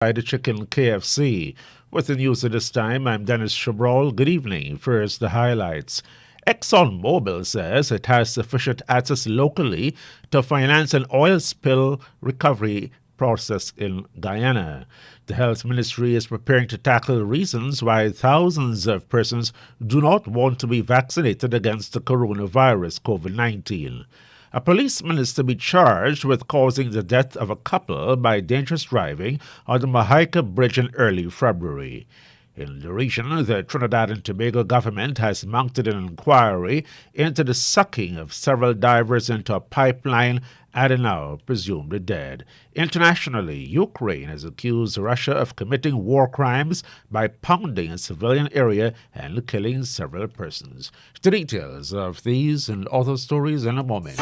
Fried Chicken KFC. With the news at this time, I'm Dennis Chabrol. Good evening. First, the highlights. ExxonMobil says it has sufficient assets locally to finance an oil spill recovery process in Guyana. The Health Ministry is preparing to tackle reasons why thousands of persons do not want to be vaccinated against the coronavirus, COVID-19. A policeman is to be charged with causing the death of a couple by dangerous driving on the Mahaika Bridge in early February. In the region, the Trinidad and Tobago government has mounted an inquiry into the sucking of several divers into a pipeline and are now presumed dead. Internationally, Ukraine has accused Russia of committing war crimes by pounding a civilian area and killing several persons. The details of these and other stories in a moment.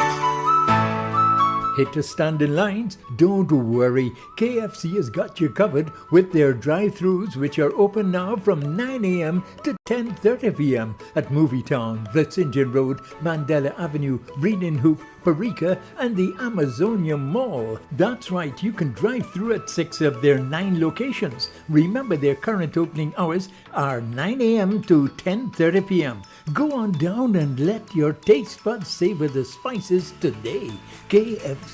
Hate to stand in lines? Don't worry. KFC has got you covered with their drive-thrus, which are open now from 9 a.m. to 10:30 p.m. at Movietown, Vlissingen Road, Mandela Avenue, Reading Hoop, Parika, and the Amazonia Mall. That's right, you can drive through at 6 of their 9 locations. Remember, their current opening hours are 9 a.m. to 10:30 p.m. Go on down and let your taste buds savor the spices today. KFC.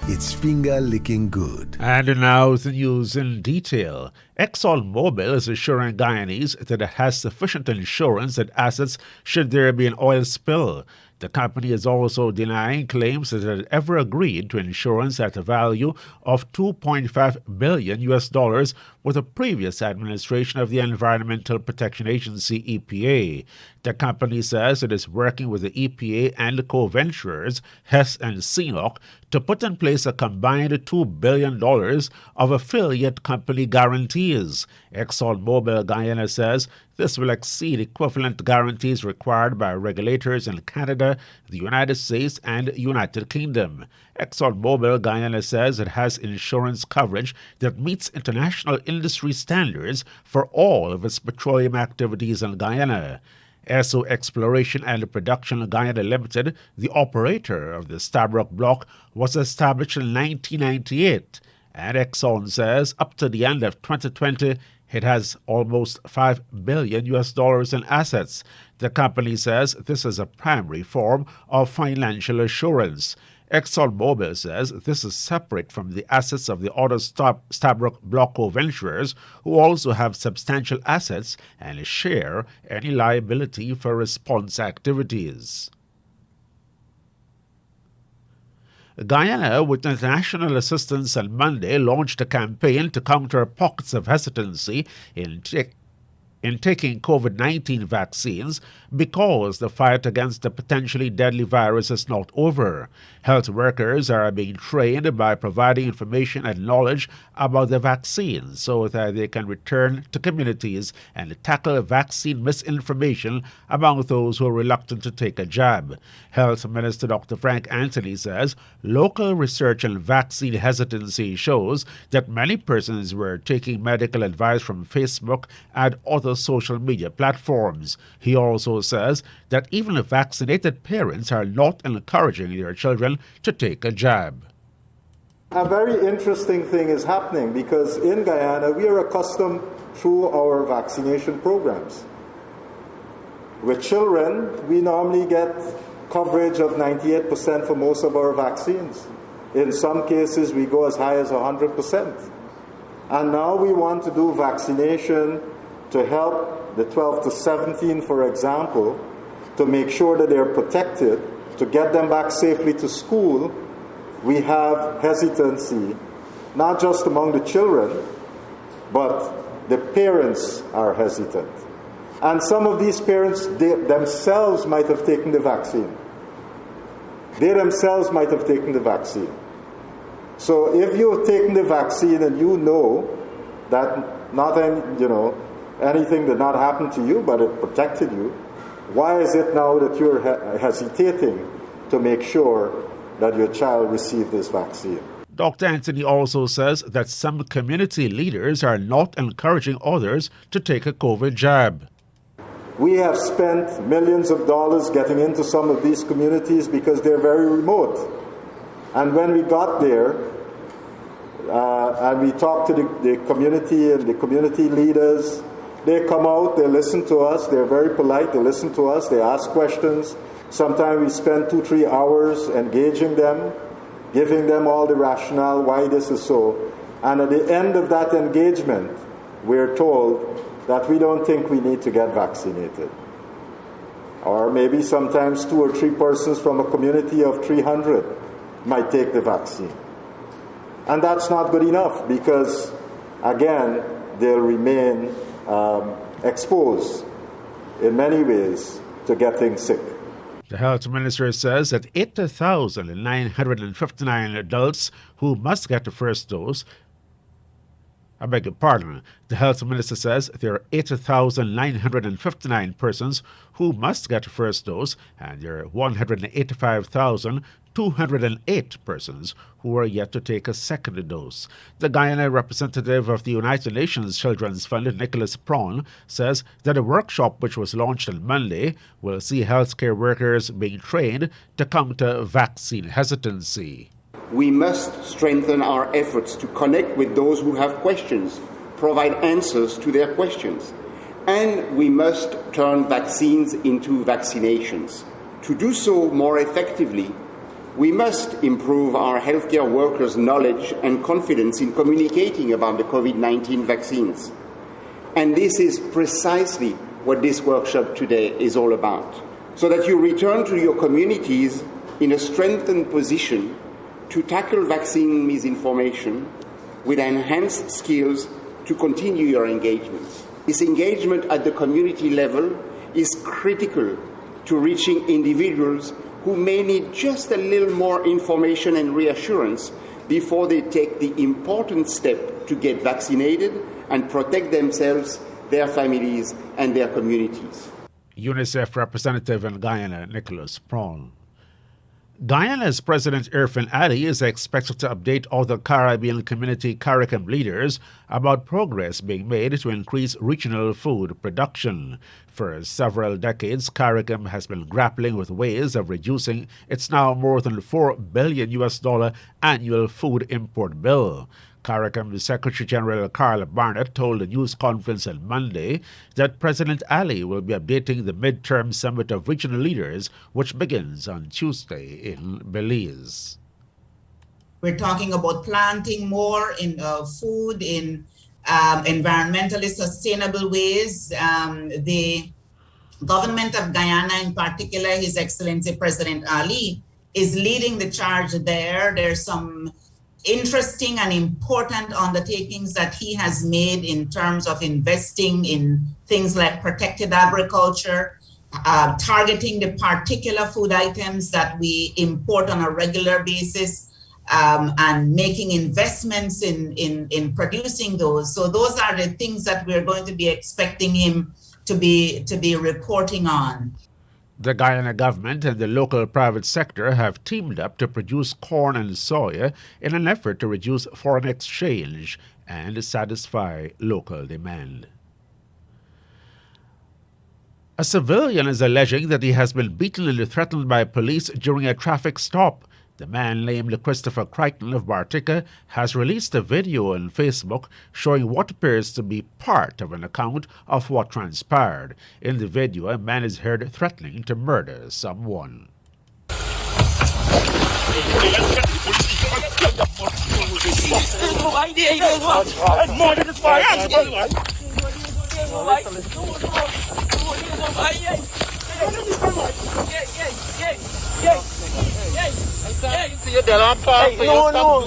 It's finger-licking good. And now the news in detail. ExxonMobil is assuring Guyanese that it has sufficient insurance and assets should there be an oil spill. The company is also denying claims that it had ever agreed to insurance at a value of $2.5 billion with the previous administration of the Environmental Protection Agency, EPA. The company says it is working with the EPA and the co-venturers, Hess and CNOOC, to put in place a combined $2 billion of affiliate company guarantees. ExxonMobil Guyana says this will exceed equivalent guarantees required by regulators in Canada, the United States, and United Kingdom. ExxonMobil Guyana says it has insurance coverage that meets international industry standards for all of its petroleum activities in Guyana. Esso Exploration and Production Guyana Limited, the operator of the Stabroek Block, was established in 1998, and Exxon says up to the end of 2020, it has almost $5 billion in assets. The company says this is a primary form of financial assurance. ExxonMobil says this is separate from the assets of the other Stabroek Block co-venturers, who also have substantial assets and share any liability for response activities. Guyana, with international assistance on Monday, launched a campaign to counter pockets of hesitancy in taking COVID-19 vaccines because the fight against the potentially deadly virus is not over. Health workers are being trained by providing information and knowledge about the vaccine so that they can return to communities and tackle vaccine misinformation among those who are reluctant to take a jab. Health Minister Dr. Frank Anthony says local research on vaccine hesitancy shows that many persons were taking medical advice from Facebook and other social media platforms. He also says that even vaccinated parents are not encouraging their children to take a jab. A very interesting thing is happening because in Guyana we are accustomed through our vaccination programs. With children, we normally get coverage of 98% for most of our vaccines. In some cases, we go as high as 100%. And now we want to do vaccination to help the 12 to 17, for example, to make sure that they're protected, to get them back safely to school. We have hesitancy, not just among the children, but the parents are hesitant. And some of these parents, they themselves might have taken the vaccine. They themselves might have taken the vaccine. So if you've taken the vaccine and you know that anything did not happen to you, but it protected you, why is it now that you're hesitating to make sure that your child received this vaccine? Dr. Anthony also says that some community leaders are not encouraging others to take a COVID jab. We have spent millions of dollars getting into some of these communities because they're very remote. And when we got there, and we talk to the community and the community leaders. They come out, they listen to us, they're very polite, they listen to us, they ask questions. Sometimes we spend 2-3 hours engaging them, giving them all the rationale why this is so. And at the end of that engagement, we're told that we don't think we need to get vaccinated. Or maybe sometimes 2 or 3 persons from a community of 300 might take the vaccine. And that's not good enough because, again, they'll remain exposed in many ways to getting sick. The health minister says that 80,959 adults who must get the first dose. I beg your pardon. The health minister says there are 80,959 persons who must get the first dose, and there are 185,208 persons who are yet to take a second dose. The Guyana representative of the United Nations Children's Fund, Nicholas Prawn, says that a workshop which was launched on Monday will see healthcare workers being trained to counter vaccine hesitancy. We must strengthen our efforts to connect with those who have questions, provide answers to their questions, and we must turn vaccines into vaccinations. To do so more effectively, we must improve our healthcare workers' knowledge and confidence in communicating about the COVID-19 vaccines. And this is precisely what this workshop today is all about, so that you return to your communities in a strengthened position to tackle vaccine misinformation with enhanced skills to continue your engagements. This engagement at the community level is critical to reaching individuals who may need just a little more information and reassurance before they take the important step to get vaccinated and protect themselves, their families, and their communities. UNICEF representative in Guyana, Nicholas Prawn. Guyana's President Irfan Ali is expected to update other Caribbean community CARICOM leaders about progress being made to increase regional food production. For several decades, CARICOM has been grappling with ways of reducing its now more than $4 billion annual food import bill. CARICOM Secretary General Carl Barnett told a news conference on Monday that President Ali will be updating the midterm summit of regional leaders, which begins on Tuesday in Belize. We're talking about planting more in food in environmentally sustainable ways. The government of Guyana, in particular, His Excellency President Ali, is leading the charge there. There's some interesting and important undertakings that he has made in terms of investing in things like protected agriculture, targeting the particular food items that we import on a regular basis, and making investments in producing those. So those are the things that we're going to be expecting him to be reporting on. The Guyana government and the local private sector have teamed up to produce corn and soya in an effort to reduce foreign exchange and satisfy local demand. A civilian is alleging that he has been beaten and threatened by police during a traffic stop. The man named Christopher Crichton of Bartica has released a video on Facebook showing what appears to be part of an account of what transpired. In the video, a man is heard threatening to murder someone.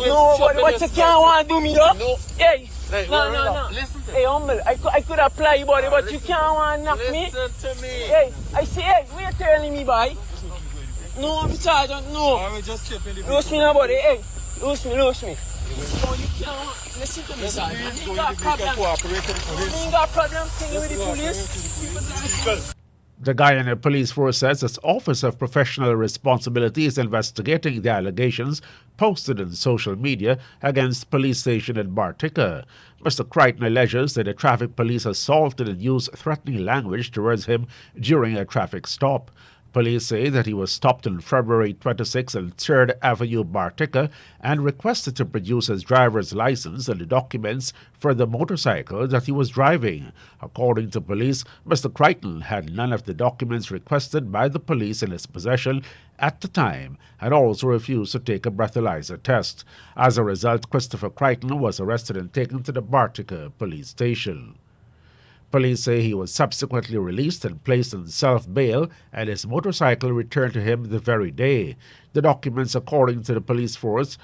No, but you can't want to do me though. No. Hey, no. Listen to me. Hey, humble, I could apply, buddy, but you can't want to knock me. Listen to me. Hey, I say, hey, what you telling me, boy? No, I'm Sergeant, no. I just keep in the lose me now, buddy, hey. Lose me. No, you can't. Listen to me, Sergeant. You got problem. You got problem thinking with the police? The Guyana Police Force says its Office of Professional Responsibility is investigating the allegations posted on social media against police station at Bartica. Mr. Crichton alleges that the traffic police assaulted and used threatening language towards him during a traffic stop. Police say that he was stopped on February 26 on 3rd Avenue, Bartica, and requested to produce his driver's license and the documents for the motorcycle that he was driving. According to police, Mr. Crichton had none of the documents requested by the police in his possession at the time and also refused to take a breathalyzer test. As a result, Christopher Crichton was arrested and taken to the Bartica police station. Police say he was subsequently released and placed on self-bail, and his motorcycle returned to him the very day. The documents, according to the police force,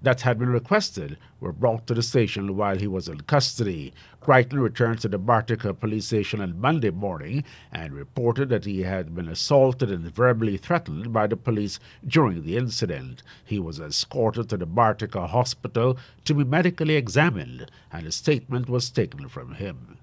that had been requested were brought to the station while he was in custody. Crichton returned to the Bartica police station on Monday morning and reported that he had been assaulted and verbally threatened by the police during the incident. He was escorted to the Bartica hospital to be medically examined, and a statement was taken from him.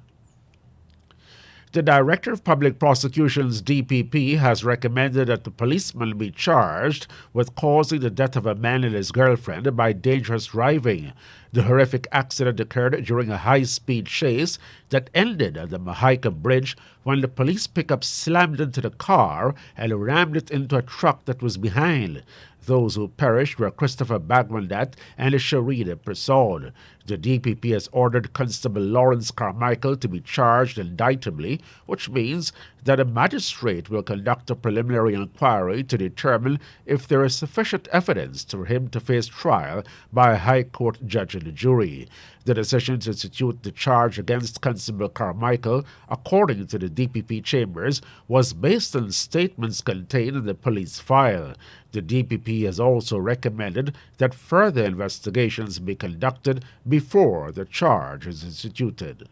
The Director of Public Prosecutions, DPP, has recommended that the policeman be charged with causing the death of a man and his girlfriend by dangerous driving. The horrific accident occurred during a high-speed chase that ended at the Mahaika Bridge when the police pickup slammed into the car and rammed it into a truck that was behind. Those who perished were Christopher Bagmandat and Sharida Persaud. The DPP has ordered Constable Lawrence Carmichael to be charged indictably, which means that a magistrate will conduct a preliminary inquiry to determine if there is sufficient evidence for him to face trial by a High Court judge and a jury. The decision to institute the charge against Constable Carmichael, according to the DPP chambers, was based on statements contained in the police file. The DPP has also recommended that further investigations be conducted before the charge is instituted.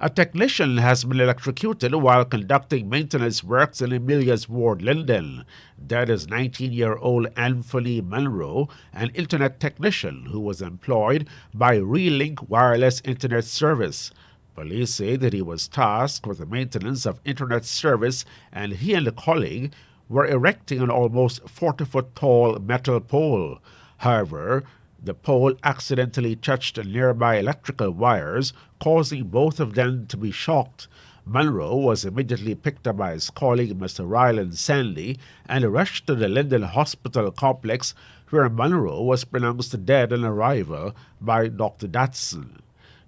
A technician has been electrocuted while conducting maintenance works in Emilia's Ward, Linden. That is 19-year-old Anthony Monroe, an internet technician who was employed by Relink Wireless Internet Service. Police say that he was tasked with the maintenance of internet service, and he and a colleague were erecting an almost 40-foot-tall metal pole. However, the pole accidentally touched nearby electrical wires, causing both of them to be shocked. Monroe was immediately picked up by his colleague, Mr. Ryland Sandy, and rushed to the Linden Hospital complex, where Monroe was pronounced dead on arrival by Dr. Datson.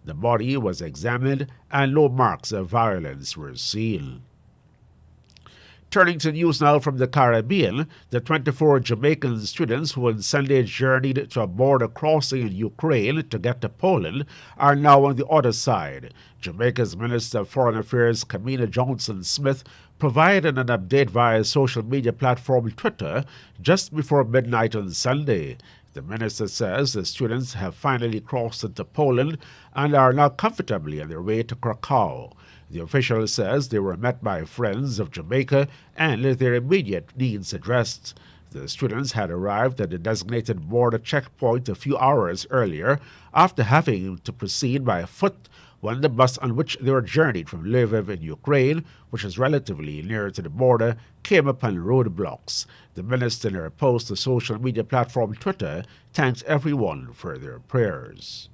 The body was examined, and no marks of violence were seen. Turning to news now from the Caribbean, the 24 Jamaican students who on Sunday journeyed to a border crossing in Ukraine to get to Poland are now on the other side. Jamaica's Minister of Foreign Affairs, Kamina Johnson-Smith, provided an update via social media platform Twitter just before midnight on Sunday. The minister says the students have finally crossed into Poland and are now comfortably on their way to Krakow. The official says they were met by friends of Jamaica and their immediate needs addressed. The students had arrived at the designated border checkpoint a few hours earlier after having to proceed by foot when the bus on which they were journeyed from Lviv in Ukraine, which is relatively near to the border, came upon roadblocks. The minister, in her post to social media platform Twitter, thanked everyone for their prayers.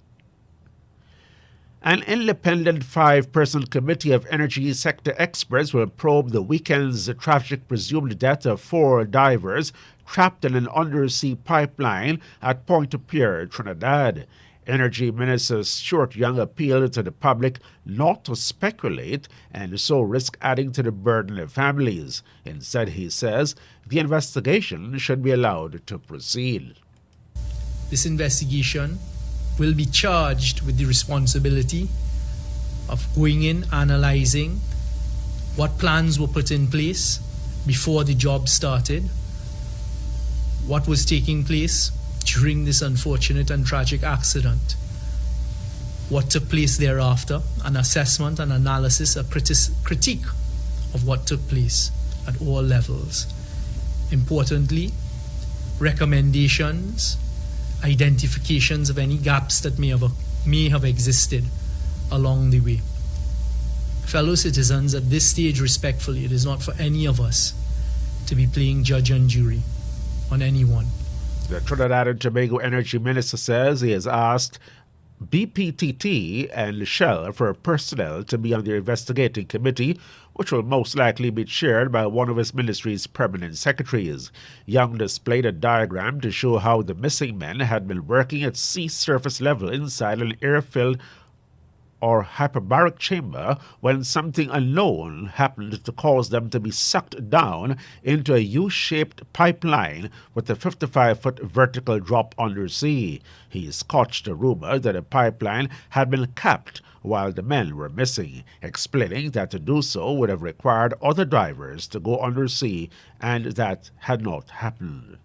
An independent 5-person committee of energy sector experts will probe the weekend's tragic presumed death of 4 divers trapped in an undersea pipeline at Pointe-à-Pierre, Trinidad. Energy Minister Stuart Young appealed to the public not to speculate and so risk adding to the burden of families. Instead, he says, the investigation should be allowed to proceed. This investigation will be charged with the responsibility of going in, analyzing what plans were put in place before the job started, what was taking place during this unfortunate and tragic accident, what took place thereafter, an assessment, an analysis, a critique of what took place at all levels. Importantly, recommendations, identifications of any gaps that may have existed along the way. Fellow citizens, at this stage, respectfully, it is not for any of us to be playing judge and jury on anyone. The Trinidad and Tobago Energy Minister says he has asked BPTT and Shell for personnel to be on the investigating committee, which will most likely be chaired by one of his ministry's permanent secretaries. Young displayed a diagram to show how the missing men had been working at sea surface level inside an air-filled or hyperbaric chamber when something unknown happened to cause them to be sucked down into a U-shaped pipeline with a 55-foot vertical drop undersea. He scotched a rumor that a pipeline had been capped while the men were missing, explaining that to do so would have required other divers to go undersea, and that had not happened.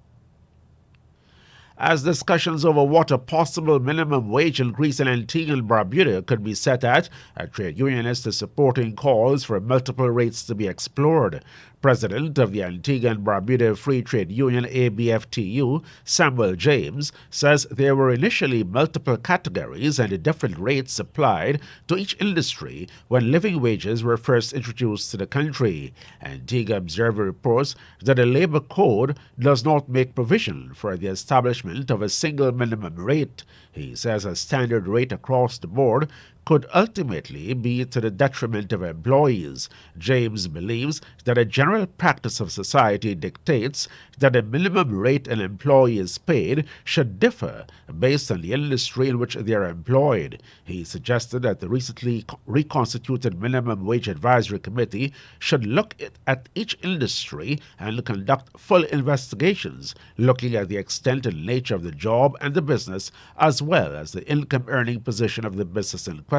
As discussions over what a possible minimum wage increase in Antigua and Barbuda could be set at, a trade unionist is supporting calls for multiple rates to be explored. President of the Antigua and Barbuda Free Trade Union ABFTU, Samuel James, says there were initially multiple categories and different rates applied to each industry when living wages were first introduced to the country. Antigua Observer reports that the labor code does not make provision for the establishment of a single minimum rate. He says a standard rate across the board could ultimately be to the detriment of employees. James believes that a general practice of society dictates that the minimum rate an employee is paid should differ based on the industry in which they are employed. He suggested that the recently reconstituted Minimum Wage Advisory Committee should look at each industry and conduct full investigations, looking at the extent and nature of the job and the business, as well as the income-earning position of the business in question.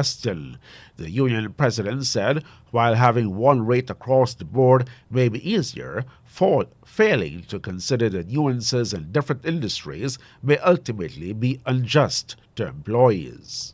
The union president said, while having one rate across the board may be easier, failing to consider the nuances in different industries may ultimately be unjust to employees.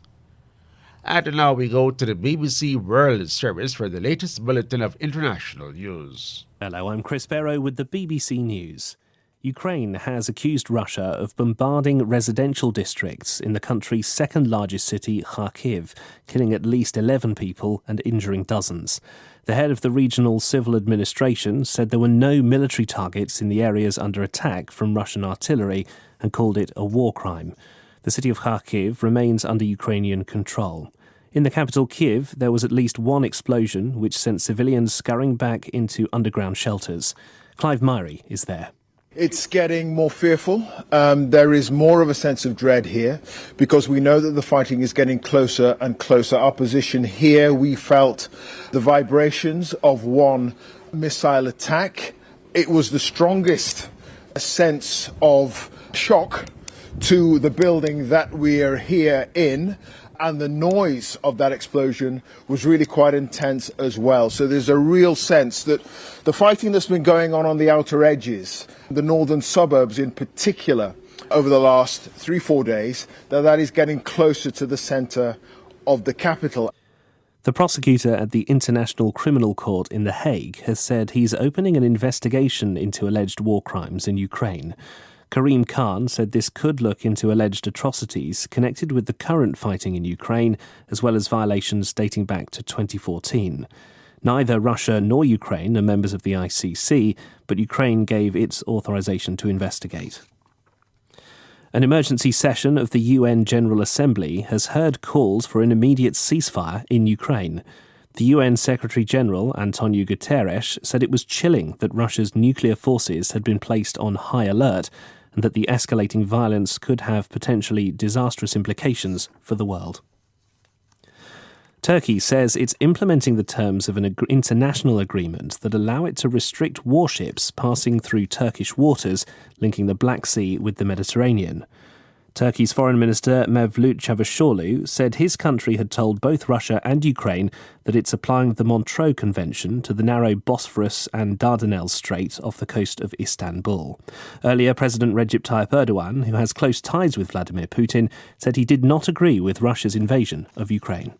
And now we go to the BBC World Service for the latest bulletin of international news. Hello, I'm Chris Barrow with the BBC News. Ukraine has accused Russia of bombarding residential districts in the country's second-largest city, Kharkiv, killing at least 11 people and injuring dozens. The head of the regional civil administration said there were no military targets in the areas under attack from Russian artillery and called it a war crime. The city of Kharkiv remains under Ukrainian control. In the capital, Kyiv, there was at least one explosion which sent civilians scurrying back into underground shelters. Clive Myrie is there. It's getting more fearful. There is more of a sense of dread here because we know that the fighting is getting closer and closer. Our position here, we felt the vibrations of one missile attack. It was the strongest sense of shock to the building that we are here in. And the noise of that explosion was really quite intense as well. So there's a real sense that the fighting that's been going on the outer edges, the northern suburbs in particular, over the last 3-4 days, that is getting closer to the centre of the capital. The prosecutor at the International Criminal Court in The Hague has said he's opening an investigation into alleged war crimes in Ukraine. Karim Khan said this could look into alleged atrocities connected with the current fighting in Ukraine, as well as violations dating back to 2014. Neither Russia nor Ukraine are members of the ICC, but Ukraine gave its authorization to investigate. An emergency session of the UN General Assembly has heard calls for an immediate ceasefire in Ukraine. The UN Secretary-General, Antonio Guterres, said it was chilling that Russia's nuclear forces had been placed on high alert and that the escalating violence could have potentially disastrous implications for the world. Turkey says it's implementing the terms of an international agreement that allow it to restrict warships passing through Turkish waters, linking the Black Sea with the Mediterranean. Turkey's Foreign Minister Mevlut Çavuşoğlu said his country had told both Russia and Ukraine that it's applying the Montreux Convention to the narrow Bosphorus and Dardanelles Strait off the coast of Istanbul. Earlier, President Recep Tayyip Erdogan, who has close ties with Vladimir Putin, said he did not agree with Russia's invasion of Ukraine.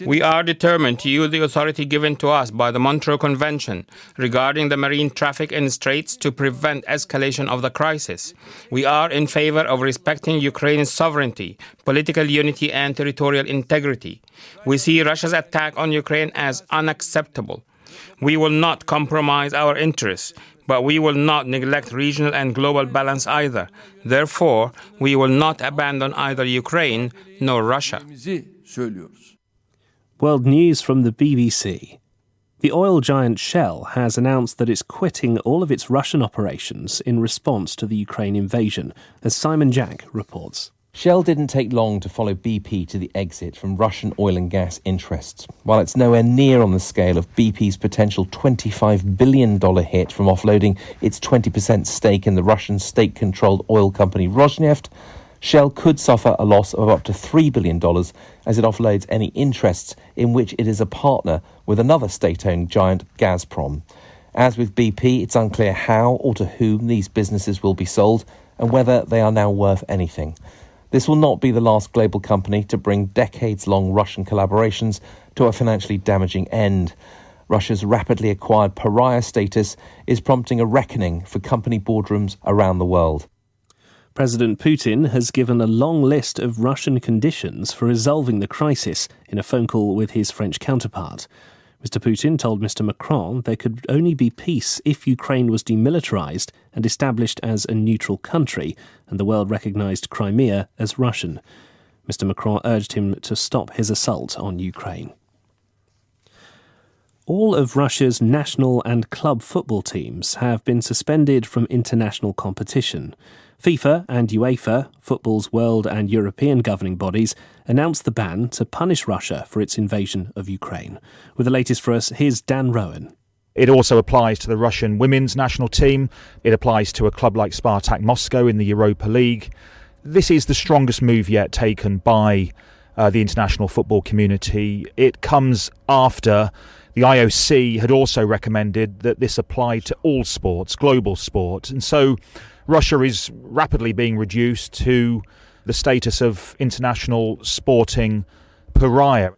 We are determined to use the authority given to us by the Montreux Convention regarding the marine traffic in straits to prevent escalation of the crisis. We are in favor of respecting Ukraine's sovereignty, political unity and territorial integrity. We see Russia's attack on Ukraine as unacceptable. We will not compromise our interests, But we will not neglect regional and global balance either. Therefore, we will not abandon either Ukraine nor Russia. World news from the BBC. The oil giant Shell has announced that it's quitting all of its Russian operations in response to the Ukraine invasion, as Simon Jack reports. Shell didn't take long to follow BP to the exit from Russian oil and gas interests. While it's nowhere near on the scale of BP's potential $25 billion hit from offloading its 20% stake in the Russian state-controlled oil company Rosneft, Shell could suffer a loss of up to $3 billion as it offloads any interests in which it is a partner with another state-owned giant, Gazprom. As with BP, it's unclear how or to whom these businesses will be sold and whether they are now worth anything. This will not be the last global company to bring decades-long Russian collaborations to a financially damaging end. Russia's rapidly acquired pariah status is prompting a reckoning for company boardrooms around the world. President Putin has given a long list of Russian conditions for resolving the crisis in a phone call with his French counterpart. Mr. Putin told Mr. Macron there could only be peace if Ukraine was demilitarized and established as a neutral country, and the world recognized Crimea as Russian. Mr. Macron urged him to stop his assault on Ukraine. All of Russia's national and club football teams have been suspended from international competition. FIFA and UEFA, football's world and European governing bodies, announced the ban to punish Russia for its invasion of Ukraine. With the latest for us, here's Dan Rowan. It also applies to the Russian women's national team. It applies to a club like Spartak Moscow in the Europa League. This is the strongest move yet taken by the international football community. It comes after the IOC had also recommended that this applied to all sports, global sport. And so Russia is rapidly being reduced to the status of international sporting pariah.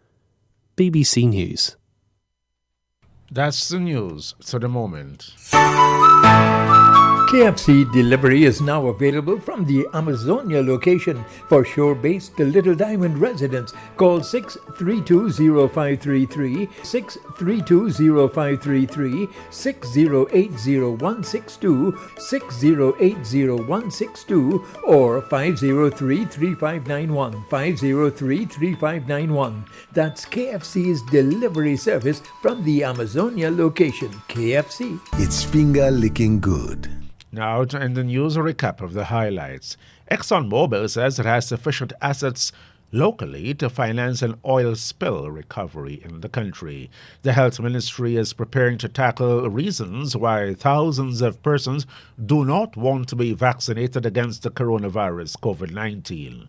BBC News. That's the news for the moment. KFC delivery is now available from the Amazonia location for shore-based Little Diamond residents. Call 632-0533, 632-0533, 6080162, 6080162, or 503-3591, 503-3591. That's KFC's delivery service from the Amazonia location. KFC. It's finger-licking good. Now to end the news, a recap of the highlights. ExxonMobil says it has sufficient assets locally to finance an oil spill recovery in the country. The health ministry is preparing to tackle reasons why thousands of persons do not want to be vaccinated against the coronavirus COVID-19.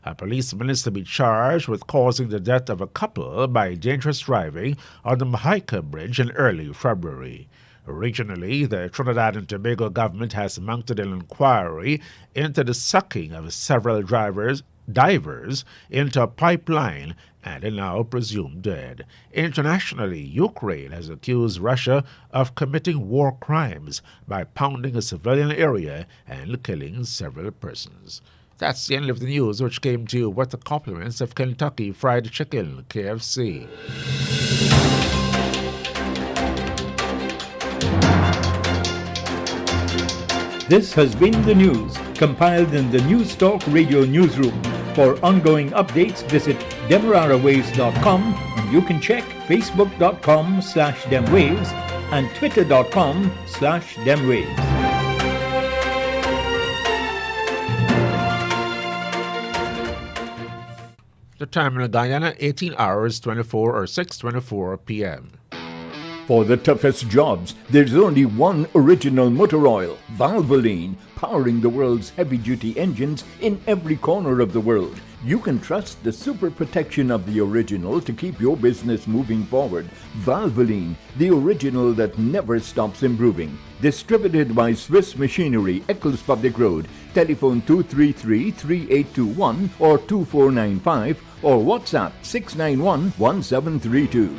A policeman is to be charged with causing the death of a couple by dangerous driving on the Mahaica Bridge in early February. Regionally, the Trinidad and Tobago government has mounted an inquiry into the sucking of several divers into a pipeline and are now presumed dead. Internationally, Ukraine has accused Russia of committing war crimes by pounding a civilian area and killing several persons. That's the end of the news, which came to you with the compliments of Kentucky Fried Chicken, KFC. This has been the news, compiled in the News Talk Radio newsroom. For ongoing updates, visit demerarawaves.com, and you can check facebook.com/demwaves and twitter.com/demwaves. The time in Guyana, 18 hours, 24 or 6:24 p.m. For the toughest jobs, there's only one original motor oil, Valvoline, powering the world's heavy-duty engines in every corner of the world. You can trust the super protection of the original to keep your business moving forward. Valvoline, the original that never stops improving. Distributed by Swiss Machinery, Eccles Public Road. Telephone 233-3821 or 2495 or WhatsApp 691-1732.